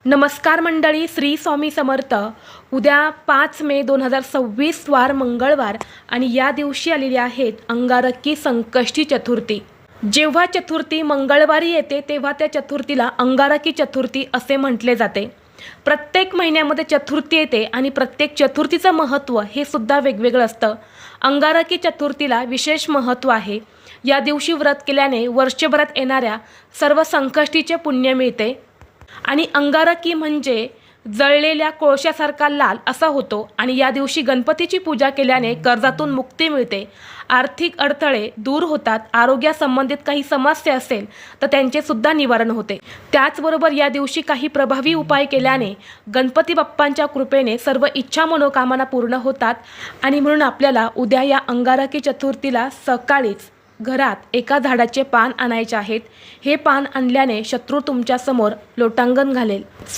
नमस्कार मंडळी, श्री स्वामी समर्थ। उद्या 5 मे 2026 वार मंगळवार आणि या दिवशी आलेली आहेत अंगारकी संकष्टी चतुर्थी। जेव्हा चतुर्थी मंगळवारी येते तेव्हा त्या चतुर्थीला अंगारकी चतुर्थी असे म्हटले जाते। प्रत्येक महिन्यामध्ये चतुर्थी येते आणि प्रत्येक चतुर्थीचं महत्त्व हे सुद्धा वेगवेगळं असतं। अंगारकी चतुर्थीला विशेष महत्त्व आहे। या दिवशी व्रत केल्याने वर्षभरात येणाऱ्या सर्व संकष्टीचे पुण्य मिळते आणि अंगारकी म्हणजे जळलेल्या कोळशासारखा लाल असा होतो आणि या दिवशी गणपतीची पूजा केल्याने कर्जातून मुक्ती मिळते, आर्थिक अडथळे दूर होतात, आरोग्यासंबंधित काही समस्या असेल तर त्यांचे सुद्धा निवारण होते। त्याचबरोबर या दिवशी काही प्रभावी उपाय केल्याने गणपती बाप्पांच्या कृपेने सर्व इच्छा मनोकामना पूर्ण होतात आणि म्हणून आपल्याला उद्या या अंगारकी चतुर्थीला सकाळीच घरात एका झाडाचे पान आणायचे आहेत। हे पान आणल्याने शत्रू तुमच्या समोर लोटांगण घालेल।